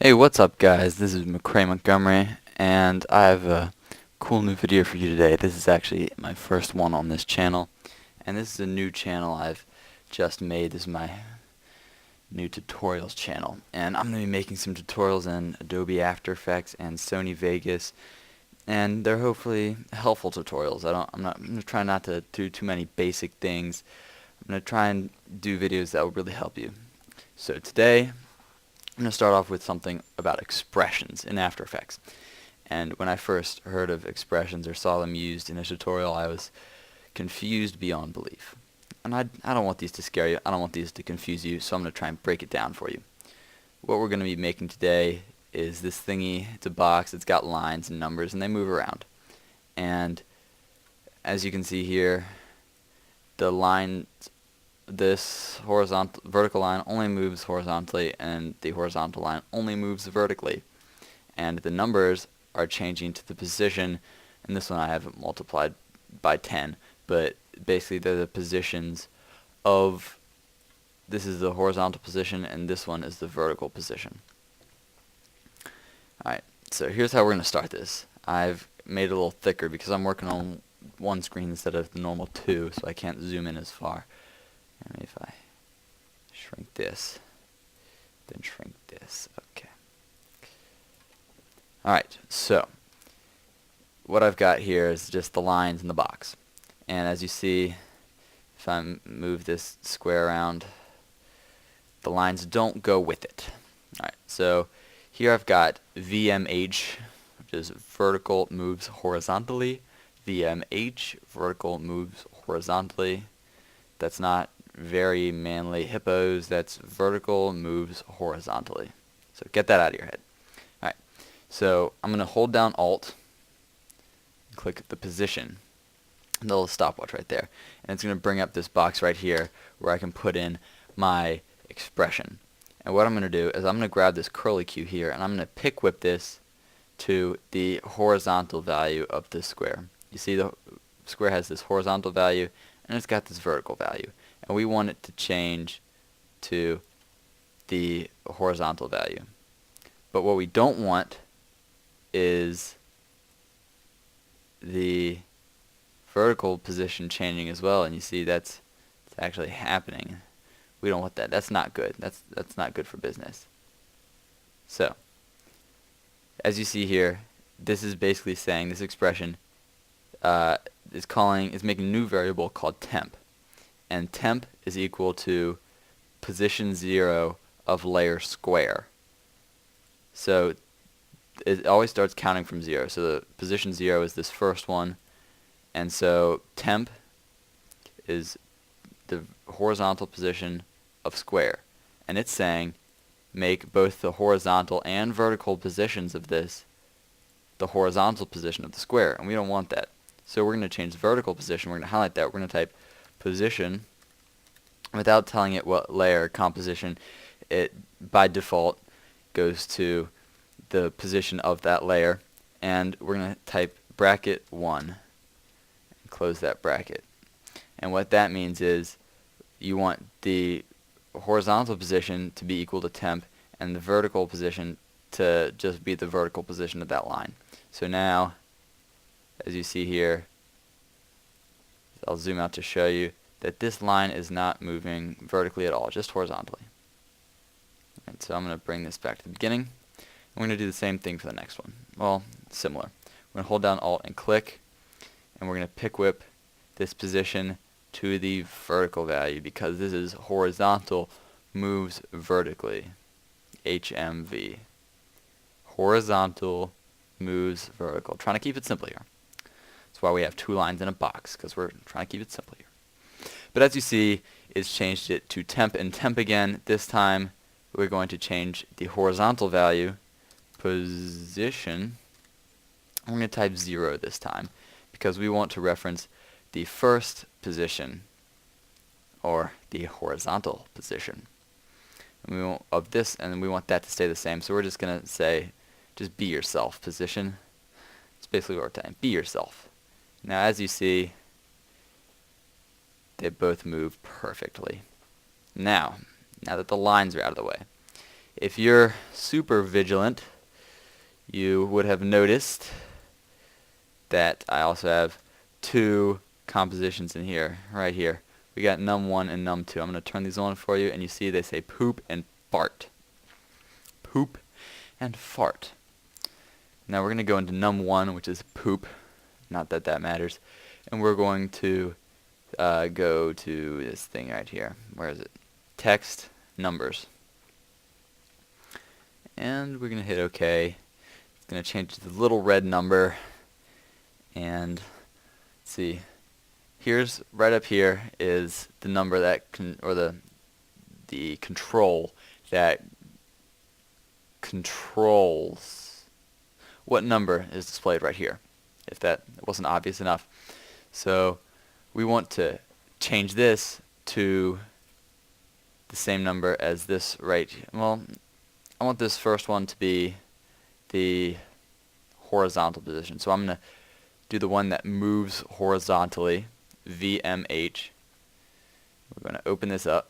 Hey, what's up guys? This is McCray Montgomery, and I have a cool new video for you today. This is actually my first one on this channel, and this is a new channel I've just made. This is my new tutorials channel, and I'm going to be making some tutorials in Adobe After Effects and Sony Vegas, and they're hopefully helpful tutorials. I'm going to try not to do too many basic things. I'm going to try and do videos that will really help you. So today, I'm going to start off with something about expressions in After Effects. And when I first heard of expressions or saw them used in a tutorial, I was confused beyond belief. And I don't want these to scare you. I don't want these to confuse you, so I'm going to try and break it down for you. What we're going to be making today is this thingy. It's a box. It's got lines and numbers, and they move around. And as you can see here, the lines, this vertical line only moves horizontally, and the horizontal line only moves vertically. And the numbers are changing to the position, and this one I have multiplied by 10, but basically they're the positions of, this is the horizontal position, and this one is the vertical position. Alright, so here's how we're going to start this. I've made it a little thicker because I'm working on one screen instead of the normal two, so I can't zoom in as far. And if I shrink this, then shrink this, okay. Alright, so what I've got here is just the lines in the box. And as you see, if I move this square around, the lines don't go with it. Alright, so here I've got VMH, which is vertical moves horizontally. VMH, vertical moves horizontally. That's not very manly hippos. That's vertical moves horizontally. So get that out of your head. Alright, so I'm going to hold down Alt, click the position, and the little stopwatch right there. And it's going to bring up this box right here where I can put in my expression. And what I'm going to do is I'm going to grab this curly Q here, and I'm going to pick whip this to the horizontal value of this square. You see the square has this horizontal value, and it's got this vertical value. And we want it to change to the horizontal value. But what we don't want is the vertical position changing as well, and you see that's actually happening. We don't want that. That's not good. That's not good for business. So, as you see here, this is basically saying this expression is making a new variable called temp. And temp is equal to position 0 of layer square. So it always starts counting from 0. So the position 0 is this first one, and so temp is the horizontal position of square. And it's saying make both the horizontal and vertical positions of this the horizontal position of the square, and we don't want that. So we're going to change the vertical position. We're going to highlight that. We're going to type position without telling it what layer composition. It by default goes to the position of that layer, and we're going to type bracket 1 and close that bracket. And what that means is you want the horizontal position to be equal to temp and the vertical position to just be the vertical position of that line. So now, as you see here, I'll zoom out to show you that this line is not moving vertically at all, just horizontally. And so I'm going to bring this back to the beginning. I'm going to do the same thing for the next one. Well, similar. We're going to hold down Alt and click, and we're going to pick whip this position to the vertical value because this is horizontal moves vertically. HMV. Horizontal moves vertical. Trying to keep it simple here. That's why we have two lines in a box, because we're trying to keep it simple here. But as you see, it's changed it to temp and temp again. This time we're going to change the horizontal value, position. I'm going to type 0 this time because we want to reference the first position, or the horizontal position. And we want of this, and we want that to stay the same. So we're just going to say, just be yourself position. It's basically what we're typing. Be yourself. Now, as you see, they both move perfectly. Now that the lines are out of the way, If you're super vigilant, you would have noticed that I also have two compositions in here, right here. We got num1 and num2. I'm going to turn these on for you, and you see they say poop and fart. Poop and fart. Now we're going to go into num1, which is poop. Not that that matters. And we're going to go to this thing right here. Where is it? Text, numbers. And we're going to hit OK. It's going to change to the little red number. And let's see. Here's right up here is the number that the control that controls what number is displayed right here, if that wasn't obvious enough. So we want to change this to the same number as this right. Well, I want this first one to be the horizontal position. So I'm going to do the one that moves horizontally, VMH. We're going to open this up,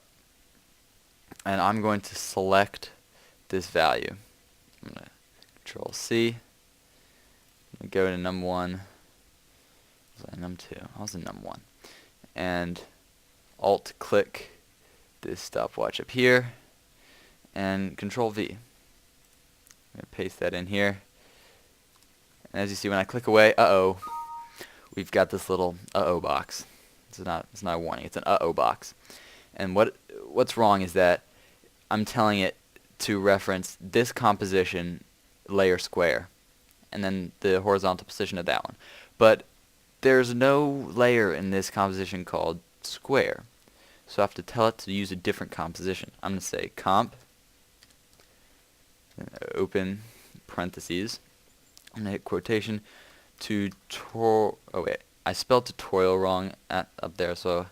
and I'm going to select this value. I'm going to Control C. I'm going to go to num1. Was that num2? I was in num1. And Alt click this stopwatch up here, and Control V. I'm going to paste that in here. And as you see, when I click away, we've got this little box. It's not a warning. It's an box. And what's wrong is that I'm telling it to reference this composition layer square, and then the horizontal position of that one. But there's no layer in this composition called square, so I have to tell it to use a different composition. I'm going to say comp, open parentheses. I'm going to hit quotation, I spelled tutorial wrong up there, so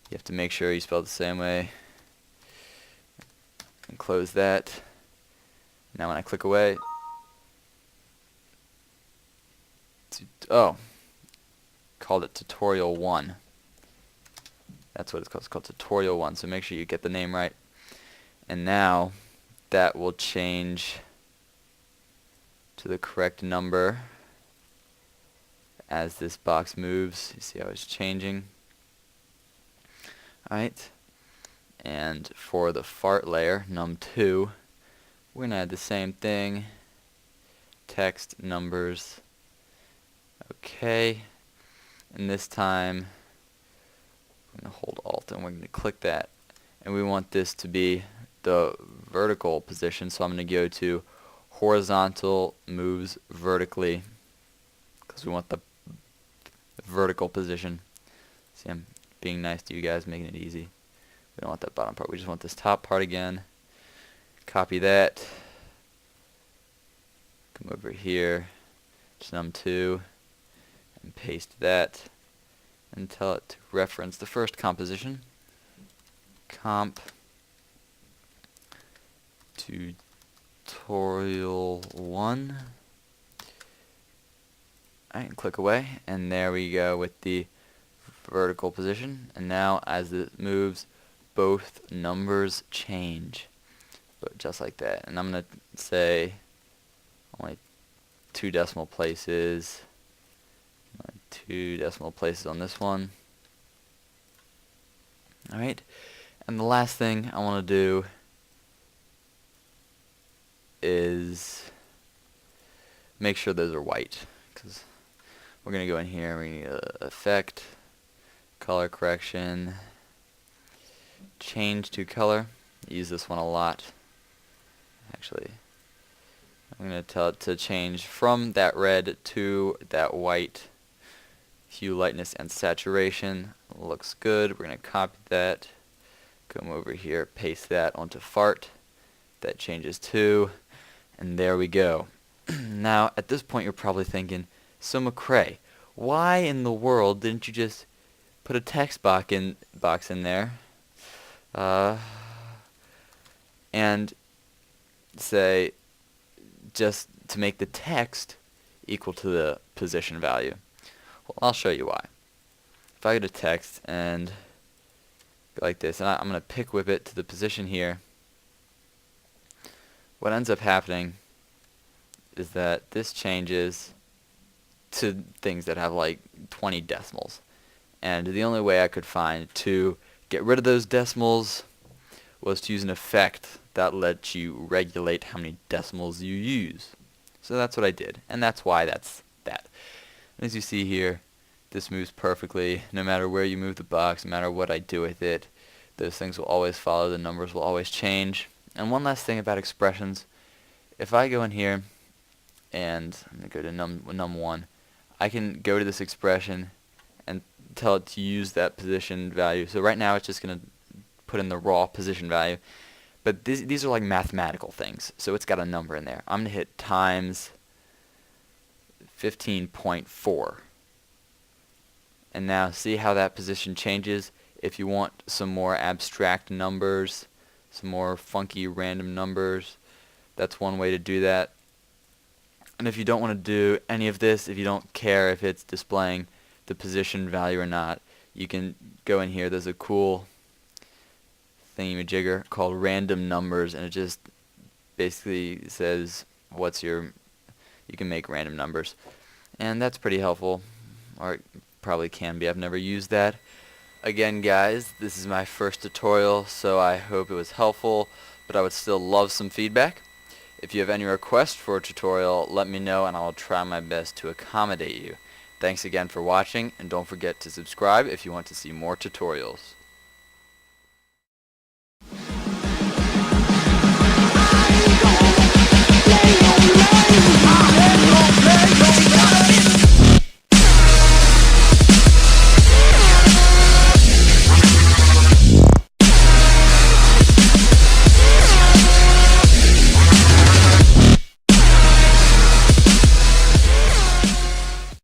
you have to make sure you spell it the same way. And close that. Now when I click away, called it tutorial 1. That's what it's called. It's called tutorial 1, so make sure you get the name right. And now that will change to the correct number as this box moves. You see how it's changing. Alright, and for the fart layer, num2, we're going to add the same thing. Text, numbers. Okay, and this time I'm going to hold Alt and we're going to click that. And we want this to be the vertical position, so I'm going to go to horizontal moves vertically, because we want the vertical position. See, I'm being nice to you guys, making it easy. We don't want that bottom part. We just want this top part again. Copy that. Come over here to num2 and paste that, and tell it to reference the first composition. Comp tutorial 1. Alright, and click away, and there we go with the vertical position. And now as it moves, both numbers change, but just like that. And I'm going to say only 2 decimal places, 2 decimal places on this one. Alright, and the last thing I want to do is make sure those are white, because we're going to go in here, we need effect, color correction, change to color. Use this one a lot. Actually, I'm going to tell it to change from that red to that white. Hue, lightness, and saturation. Looks good. We're going to copy that, come over here, paste that onto fart. That changes too, and there we go. Now at this point you're probably thinking, so McCrae, why in the world didn't you just put a text box in there and say just to make the text equal to the position value? Well, I'll show you why. If I go to text and go like this, and I'm going to pick whip it to the position here, what ends up happening is that this changes to things that have like 20 decimals. And the only way I could find to get rid of those decimals was to use an effect that lets you regulate how many decimals you use. So that's what I did, and that's why that's that. And as you see here, this moves perfectly. No matter where you move the box, no matter what I do with it, those things will always follow, the numbers will always change. And one last thing about expressions, if I go in here and I'm going to go to num1, I can go to this expression and tell it to use that position value. So right now it's just going to put in the raw position value. But these are like mathematical things, so it's got a number in there. I'm going to hit times 15.4. And now see how that position changes. If you want some more abstract numbers, some more funky random numbers, that's one way to do that. And if you don't want to do any of this, if you don't care if it's displaying the position value or not, you can go in here. There's a cool thingy-majigger called random numbers, and it just basically says you can make random numbers. And that's pretty helpful, or it probably can be. I've never used that. Again, guys, this is my first tutorial, so I hope it was helpful, but I would still love some feedback. If you have any requests for a tutorial, let me know and I'll try my best to accommodate you. Thanks again for watching, and don't forget to subscribe if you want to see more tutorials.